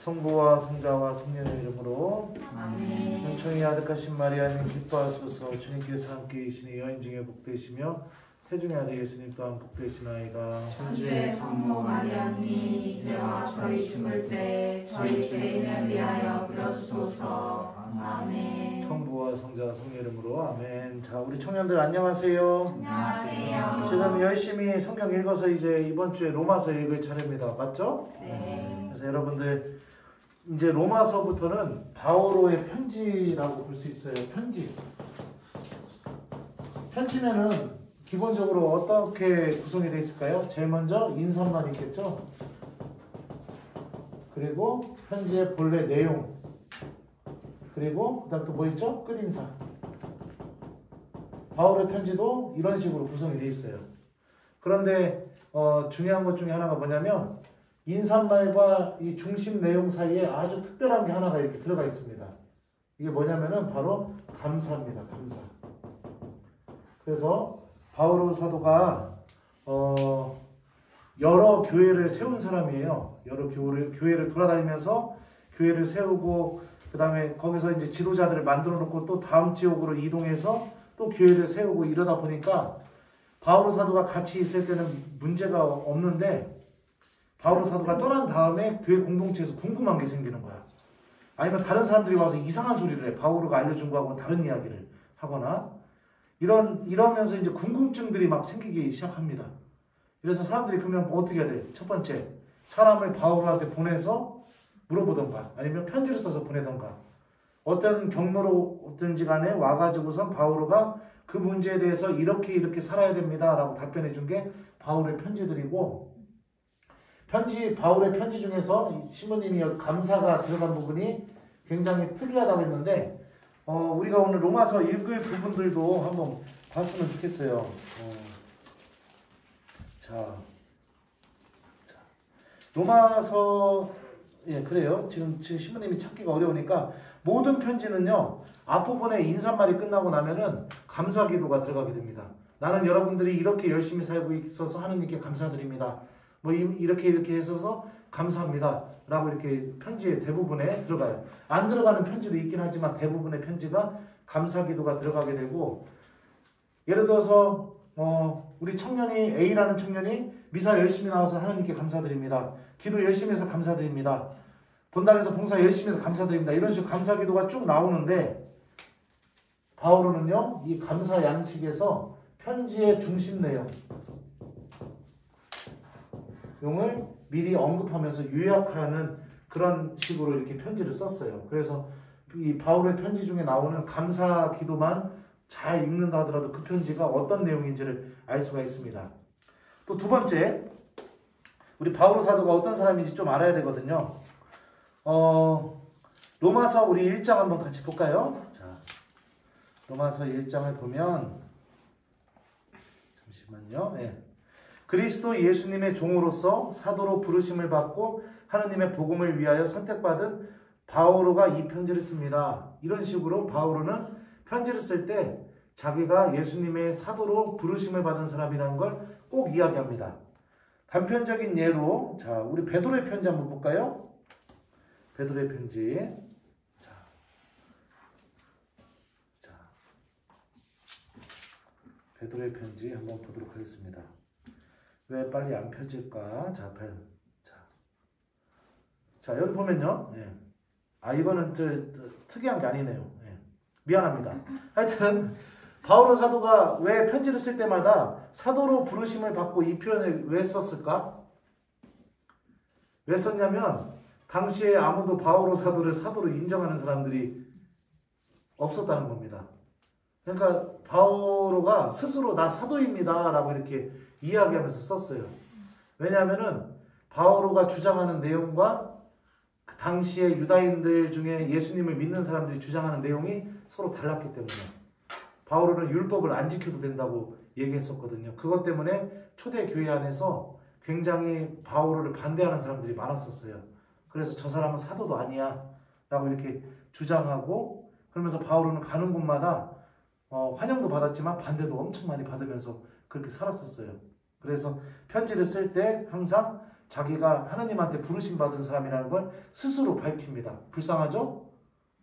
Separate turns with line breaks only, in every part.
성부와 성자와 성령의 이름으로
아멘.
은총이 아득하신 마리아님 기뻐하소서. 주님께서 함께 계시니 여인 중에 복되시며 태중의 아들 예수님 또한 복되시나이다.
천주의 성모 마리아님 이제와 저희 죽을 때 저희 죄인을 위하여 빌어주소서. 아멘.
성부와 성자와 성령의 이름으로 아멘. 자, 우리 청년들 안녕하세요.
안녕하세요.
지금 열심히 성경 읽어서 이제 이번 주에 로마서 읽을 차례입니다. 맞죠?
네.
그래서 여러분들 이제 로마서부터는 바오로의 편지라고 볼 수 있어요. 편지. 편지면은 기본적으로 어떻게 구성이 되어 있을까요? 제일 먼저 인사만 있겠죠? 그리고 편지의 본래 내용. 그리고 그 다음 또 뭐 있죠? 끝인사. 바울의 편지도 이런 식으로 구성이 되어 있어요. 그런데 중요한 것 중에 하나가 뭐냐면 인사말과 이 중심 내용 사이에 아주 특별한 게 하나가 이렇게 들어가 있습니다. 이게 뭐냐면은 바로 감사입니다. 감사. 그래서 바오로 사도가 여러 교회를 세운 사람이에요. 여러 교회를 돌아다니면서 교회를 세우고 그 다음에 거기서 이제 지도자들을 만들어 놓고 또 다음 지역으로 이동해서 또 교회를 세우고 이러다 보니까 바오로 사도가 같이 있을 때는 문제가 없는데 바오로 사도가 떠난 다음에 교회 공동체에서 궁금한 게 생기는 거야. 아니면 다른 사람들이 와서 이상한 소리를 해. 바오로가 알려준 거하고 다른 이야기를 하거나 이러면서 이제 궁금증들이 막 생기기 시작합니다. 그래서 사람들이 그러면 어떻게 해야 돼? 첫 번째, 사람을 바오로한테 보내서 물어보던가 아니면 편지를 써서 보내던가 어떤 경로로든지 간에 와가지고선 바오로가 그 문제에 대해서 이렇게 살아야 됩니다 라고 답변해 준 게 바울의 편지들이고, 바울의 편지 중에서 신부님이 감사가 들어간 부분이 굉장히 특이하다고 했는데 우리가 오늘 로마서 읽을 부분들도 한번 봤으면 좋겠어요. 자, 로마서 그래요. 지금 신부님이 찾기가 어려우니까 모든 편지는요 앞부분에 인사말이 끝나고 나면은 감사 기도가 들어가게 됩니다. 나는 여러분들이 이렇게 열심히 살고 있어서 하느님께 감사드립니다. 뭐 이렇게 있어서 감사합니다 라고 이렇게 편지의 대부분에 들어가요. 안 들어가는 편지도 있긴 하지만 대부분의 편지가 감사 기도가 들어가게 되고, 예를 들어서 우리 청년이 A라는 청년이 미사 열심히 나와서 하나님께 감사드립니다. 기도 열심히 해서 감사드립니다. 본당에서 봉사 열심히 해서 감사드립니다. 이런 식으로 감사 기도가 쭉 나오는데 바오로는요 이 감사 양식에서 편지의 중심 내용을 미리 언급하면서 요약하는 그런 식으로 이렇게 편지를 썼어요. 그래서 이 바울의 편지 중에 나오는 감사 기도만 잘 읽는다 하더라도 그 편지가 어떤 내용인지를 알 수가 있습니다. 또 두 번째, 우리 바울 사도가 어떤 사람인지 좀 알아야 되거든요. 로마서 우리 1장 한번 같이 볼까요? 자, 로마서 1장을 보면 잠시만요. 그리스도 예수님의 종으로서 사도로 부르심을 받고 하느님의 복음을 위하여 선택받은 바오로가 이 편지를 씁니다. 이런 식으로 바오로는 편지를 쓸 때 자기가 예수님의 사도로 부르심을 받은 사람이라는 걸 꼭 이야기합니다. 단편적인 예로 자, 우리 베드로의 편지 한번 볼까요? 베드로의 편지. 자, 베드로의 편지 한번 보도록 하겠습니다. 왜 빨리 안 펴질까? 자, 여기 보면요. 이거는 특이한 게 아니네요. 미안합니다. 하여튼 바오로 사도가 왜 편지를 쓸 때마다 사도로 부르심을 받고 이 표현을 왜 썼을까? 왜 썼냐면 당시에 아무도 바오로 사도를 사도로 인정하는 사람들이 없었다는 겁니다. 그러니까 바오로가 스스로 나 사도입니다 라고 이렇게 이야기하면서 썼어요. 왜냐하면은 바오로가 주장하는 내용과 그 당시에 유다인들 중에 예수님을 믿는 사람들이 주장하는 내용이 서로 달랐기 때문에 바오로는 율법을 안 지켜도 된다고 얘기했었거든요. 그것 때문에 초대 교회 안에서 굉장히 바오로를 반대하는 사람들이 많았었어요. 그래서 저 사람은 사도도 아니야 라고 이렇게 주장하고, 그러면서 바오로는 가는 곳마다 환영도 받았지만 반대도 엄청 많이 받으면서 그렇게 살았었어요. 그래서 편지를 쓸 때 항상 자기가 하나님한테 부르심 받은 사람이라는 걸 스스로 밝힙니다. 불쌍하죠?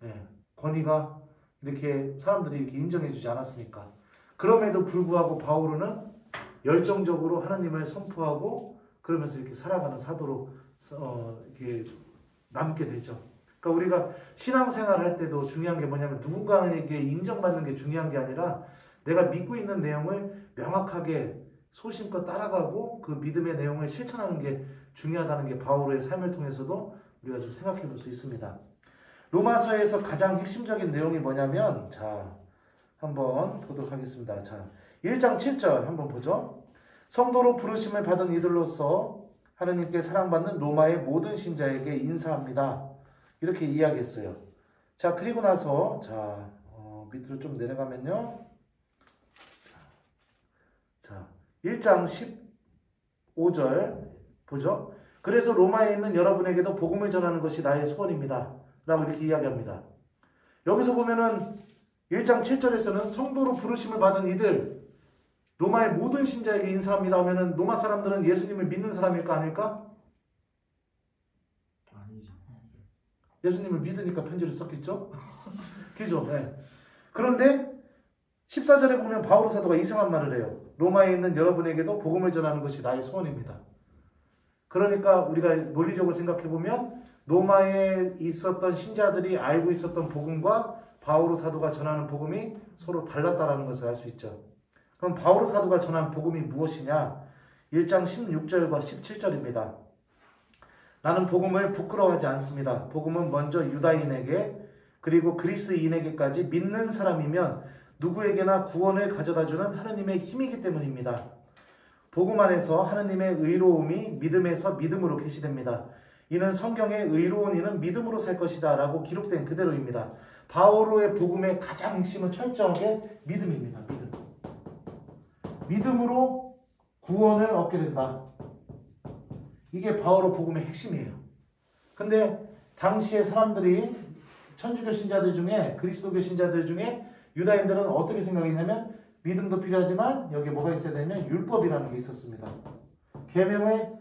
네. 권위가 이렇게 사람들이 이렇게 인정해주지 않았으니까. 그럼에도 불구하고 바오로는 열정적으로 하나님을 선포하고 그러면서 이렇게 살아가는 사도로 이렇게 남게 되죠. 그러니까 우리가 신앙생활 할 때도 중요한 게 뭐냐면 누군가에게 인정받는 게 중요한 게 아니라 내가 믿고 있는 내용을 명확하게 소신껏 따라가고 그 믿음의 내용을 실천하는 게 중요하다는 게 바오로의 삶을 통해서도 우리가 좀 생각해 볼 수 있습니다. 로마서에서 가장 핵심적인 내용이 뭐냐면 자 한번 보도록 하겠습니다. 자 1장 7절 한번 보죠. 성도로 부르심을 받은 이들로서 하느님께 사랑받는 로마의 모든 신자에게 인사합니다. 이렇게 이야기했어요. 자 그리고 나서 자 밑으로 좀 내려가면요. 자 1장 15절 보죠. 그래서 로마에 있는 여러분에게도 복음을 전하는 것이 나의 소원입니다. 라고 이렇게 이야기합니다. 여기서 보면은 1장 7절에서는 성도로 부르심을 받은 이들 로마의 모든 신자에게 인사합니다 하면은 로마 사람들은 예수님을 믿는 사람일까 아닐까?
아니죠.
예수님을 믿으니까 편지를 썼겠죠? 그죠? 네. 그런데 14절에 보면 바오로 사도가 이상한 말을 해요. 로마에 있는 여러분에게도 복음을 전하는 것이 나의 소원입니다. 그러니까 우리가 논리적으로 생각해 보면 로마에 있었던 신자들이 알고 있었던 복음과 바오로 사도가 전하는 복음이 서로 달랐다는 것을 알 수 있죠. 그럼 바오로 사도가 전한 복음이 무엇이냐? 1장 16절과 17절입니다. 나는 복음을 부끄러워하지 않습니다. 복음은 먼저 유다인에게 그리고 그리스인에게까지 믿는 사람이면 누구에게나 구원을 가져다주는 하느님의 힘이기 때문입니다. 복음 안에서 하느님의 의로움이 믿음에서 믿음으로 계시됩니다. 이는 성경에 의로운 이는 믿음으로 살 것이다 라고 기록된 그대로입니다. 바오로의 복음의 가장 핵심은 철저하게 믿음입니다. 믿음으로 구원을 얻게 된다. 이게 바오로 복음의 핵심이에요. 근데 당시의 사람들이 천주교 신자들 중에 그리스도교 신자들 중에 유다인들은 어떻게 생각했냐면 믿음도 필요하지만 여기에 뭐가 있어야 되냐면 율법이라는 게 있었습니다. 계명을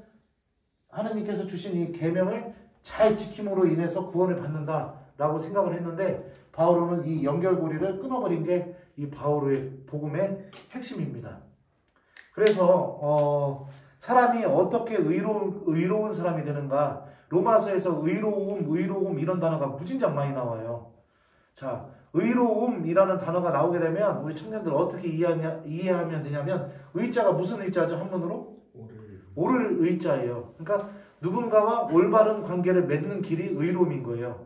하느님께서 주신 이 계명을 잘 지킴으로 인해서 구원을 받는다라고 생각을 했는데 바오로는 이 연결고리를 끊어버린 게 이 바오로의 복음의 핵심입니다. 그래서 사람이 어떻게 의로운 사람이 되는가? 로마서에서 의로움 이런 단어가 무진장 많이 나와요. 자, 의로움이라는 단어가 나오게 되면 우리 청년들 어떻게 이해하면 되냐면 의자가 무슨 의자죠? 한문으로? 옳을 의자예요. 그러니까 누군가와 올바른 관계를 맺는 길이 의로움인 거예요.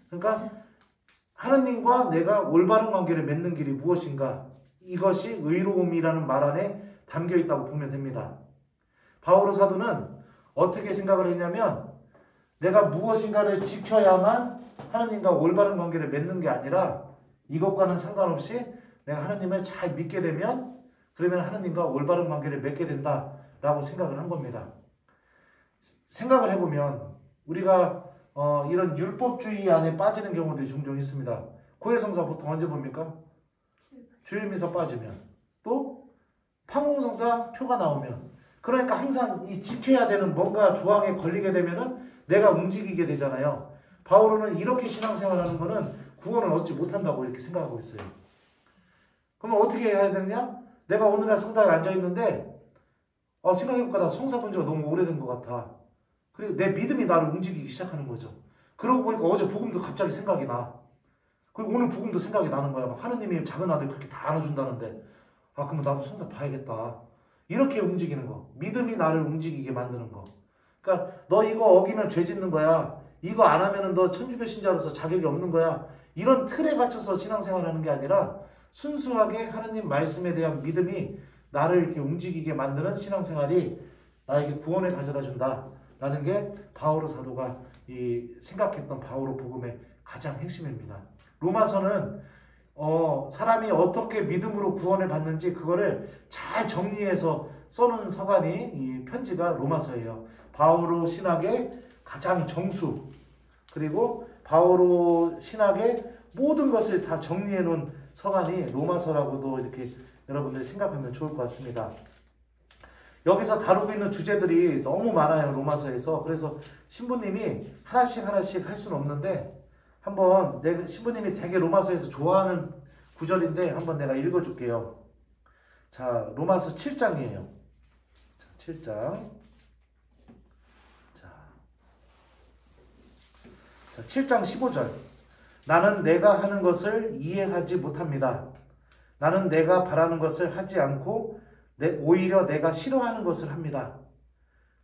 그러니까 하느님과 내가 올바른 관계를 맺는 길이 무엇인가? 이것이 의로움이라는 말 안에 담겨 있다고 보면 됩니다. 바오로 사도는 어떻게 생각을 했냐면 내가 무엇인가를 지켜야만 하느님과 올바른 관계를 맺는 게 아니라 이것과는 상관없이 내가 하느님을 잘 믿게 되면 그러면 하느님과 올바른 관계를 맺게 된다라고 생각을 한 겁니다. 생각을 해보면 우리가 이런 율법주의 안에 빠지는 경우들이 종종 있습니다. 고해성사 보통 언제 봅니까? 주일미사 빠지면 또 판공성사 표가 나오면 그러니까 항상 이 지켜야 되는 뭔가 조항에 걸리게 되면은 내가 움직이게 되잖아요. 바오로는 이렇게 신앙생활하는 거는 구원을 얻지 못한다고 이렇게 생각하고 있어요. 그러면 어떻게 해야 되느냐? 내가 오늘날 성당에 앉아있는데 생각해보니까 나 성사 본 지가 너무 오래된 것 같아. 그리고 내 믿음이 나를 움직이기 시작하는 거죠. 그러고 보니까 어제 복음도 갑자기 생각이 나. 그리고 오늘 복음도 생각이 나는 거야. 막 하느님이 작은 아들 그렇게 다 안아준다는데 그러면 나도 성사 봐야겠다. 이렇게 움직이는 거. 믿음이 나를 움직이게 만드는 거. 그러니까 너 이거 어기면 죄 짓는 거야. 이거 안 하면은 너 천주교 신자로서 자격이 없는 거야. 이런 틀에 갇혀서 신앙생활하는 게 아니라 순수하게 하느님 말씀에 대한 믿음이 나를 이렇게 움직이게 만드는 신앙생활이 나에게 구원을 가져다 준다라는 게 바오로 사도가 생각했던 바오로 복음의 가장 핵심입니다. 로마서는 사람이 어떻게 믿음으로 구원을 받는지 그거를 잘 정리해서 써놓은 서간이 이 편지가 로마서예요. 바오로 신학의 가장 정수 그리고 바오로 신학의 모든 것을 다 정리해 놓은 서간이 로마서라고도 이렇게 여러분들이 생각하면 좋을 것 같습니다. 여기서 다루고 있는 주제들이 너무 많아요. 로마서에서. 그래서 신부님이 하나씩 할 수는 없는데 한번 신부님이 되게 로마서에서 좋아하는 구절인데 한번 내가 읽어줄게요. 자, 로마서 7장이에요. 자, 7장. 자, 7장 15절. 나는 내가 하는 것을 이해하지 못합니다. 나는 내가 바라는 것을 하지 않고 오히려 내가 싫어하는 것을 합니다.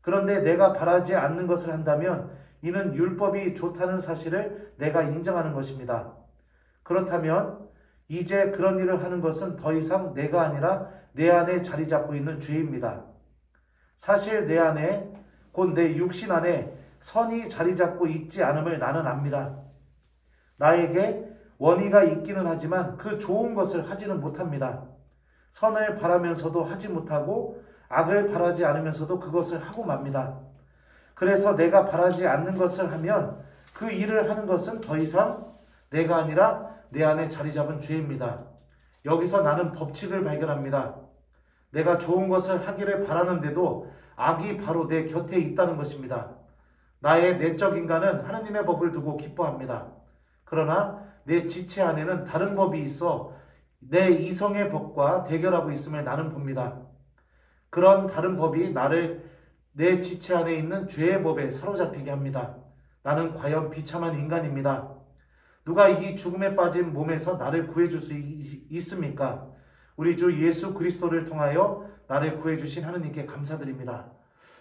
그런데 내가 바라지 않는 것을 한다면 이는 율법이 좋다는 사실을 내가 인정하는 것입니다. 그렇다면 이제 그런 일을 하는 것은 더 이상 내가 아니라 내 안에 자리 잡고 있는 죄입니다. 사실 내 안에, 곧 내 육신 안에 선이 자리 잡고 있지 않음을 나는 압니다. 나에게 원의가 있기는 하지만 그 좋은 것을 하지는 못합니다. 선을 바라면서도 하지 못하고 악을 바라지 않으면서도 그것을 하고 맙니다. 그래서 내가 바라지 않는 것을 하면 그 일을 하는 것은 더 이상 내가 아니라 내 안에 자리 잡은 죄입니다. 여기서 나는 법칙을 발견합니다. 내가 좋은 것을 하기를 바라는데도 악이 바로 내 곁에 있다는 것입니다. 나의 내적 인간은 하나님의 법을 두고 기뻐합니다. 그러나 내 지체 안에는 다른 법이 있어 내 이성의 법과 대결하고 있음을 나는 봅니다. 그런 다른 법이 나를 내 지체 안에 있는 죄의 법에 사로잡히게 합니다. 나는 과연 비참한 인간입니다. 누가 이 죽음에 빠진 몸에서 나를 구해줄 수 있습니까? 우리 주 예수 그리스도를 통하여 나를 구해주신 하느님께 감사드립니다.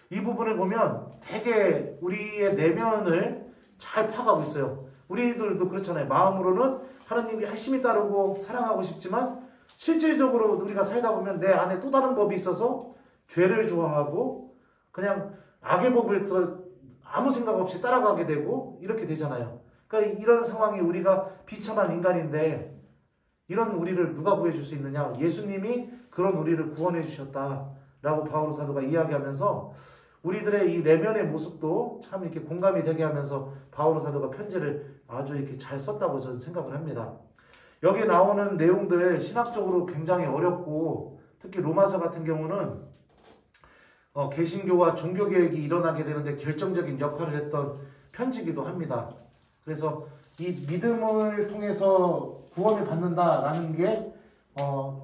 이 부분을 보면 되게 우리의 내면을 잘 파악하고 있어요. 우리들도 그렇잖아요. 마음으로는 하나님 열심히 따르고 사랑하고 싶지만 실질적으로 우리가 살다 보면 내 안에 또 다른 법이 있어서 죄를 좋아하고 그냥 악의 법을 아무 생각 없이 따라가게 되고 이렇게 되잖아요. 그러니까 이런 상황이 우리가 비참한 인간인데 이런 우리를 누가 구해줄 수 있느냐? 예수님이 그런 우리를 구원해 주셨다라고 바울 사도가 이야기하면서 우리들의 이 내면의 모습도 참 이렇게 공감이 되게 하면서 바울 사도가 편지를 아주 이렇게 잘 썼다고 저는 생각을 합니다. 여기 나오는 내용들 신학적으로 굉장히 어렵고 특히 로마서 같은 경우는 개신교와 종교개혁이 일어나게 되는데 결정적인 역할을 했던 편지기도 합니다. 그래서 이 믿음을 통해서 구원을 받는다라는 게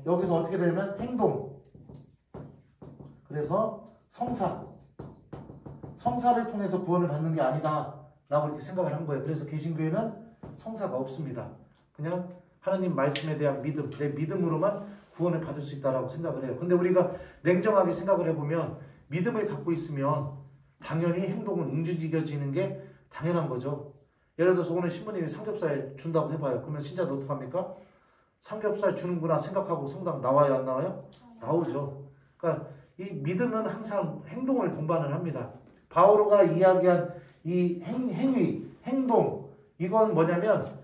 여기서 어떻게 되면 행동, 그래서 성사를 통해서 구원을 받는 게 아니다 라고 이렇게 생각을 한 거예요. 그래서 개신교회는 성사가 없습니다. 그냥 하나님 말씀에 대한 믿음, 내 믿음으로만 구원을 받을 수 있다라고 생각을 해요. 근데 우리가 냉정하게 생각을 해보면 믿음을 갖고 있으면 당연히 행동은 움직여지는 게 당연한 거죠. 예를 들어서 오늘 신부님이 삼겹살 준다고 해봐요. 그러면 신자도 어떡합니까? 삼겹살 주는구나 생각하고 성당 나와요, 안 나와요? 나오죠. 그러니까 이 믿음은 항상 행동을 동반을 합니다. 바오로가 이야기한 이 행위, 행동, 이건 뭐냐면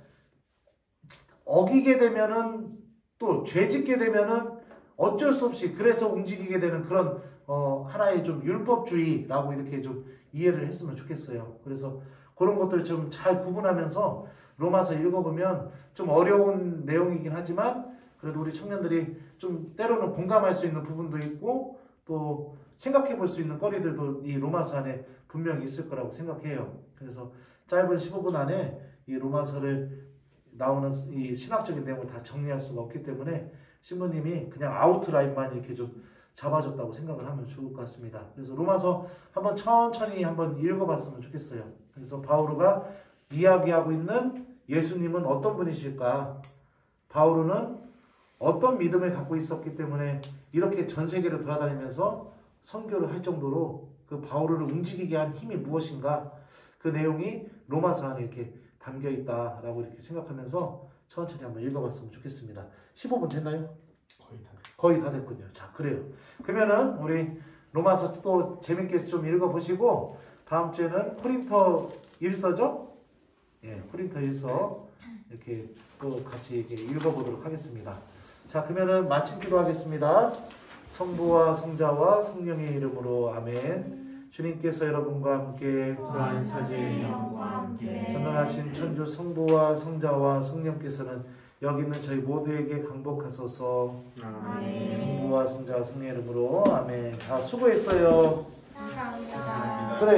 어기게 되면은 또 죄짓게 되면은 어쩔 수 없이 그래서 움직이게 되는 그런 하나의 좀 율법주의라고 이렇게 좀 이해를 했으면 좋겠어요. 그래서 그런 것들 좀 잘 구분하면서 로마서 읽어보면 좀 어려운 내용이긴 하지만 그래도 우리 청년들이 좀 때로는 공감할 수 있는 부분도 있고 또 생각해 볼 수 있는 거리들도 이 로마서 안에 분명히 있을 거라고 생각해요. 그래서 짧은 15분 안에 이 로마서를 나오는 이 신학적인 내용을 다 정리할 수가 없기 때문에 신부님이 그냥 아웃라인만 이렇게 좀 잡아줬다고 생각을 하면 좋을 것 같습니다. 그래서 로마서 한번 천천히 한번 읽어봤으면 좋겠어요. 그래서 바오로가 이야기하고 있는 예수님은 어떤 분이실까? 바오로는 어떤 믿음을 갖고 있었기 때문에 이렇게 전 세계를 돌아다니면서 선교를 할 정도로 그 바오로를 움직이게 한 힘이 무엇인가? 그 내용이 로마서 안에 이렇게 담겨 있다라고 이렇게 생각하면서 천천히 한번 읽어봤으면 좋겠습니다. 15분 됐나요? 거의 다 됐군요. 자, 그래요. 그러면은 우리 로마서 또 재밌게 좀 읽어보시고 다음 주에는 코린토 1서죠? 예, 코린토 1서 이렇게 또 같이 이렇게 읽어보도록 하겠습니다. 자, 그러면은 마침 기도하겠습니다. 성부와 성자와 성령의 이름으로 아멘. 주님께서 여러분과 함께
또한 사제의 영과 함께
전능하신 천주 성부와 성자와 성령께서는 여기 있는 저희 모두에게 강복하소서.
아멘.
성부와 성자와 성령의 이름으로 아멘. 다 수고했어요.
감사합니다.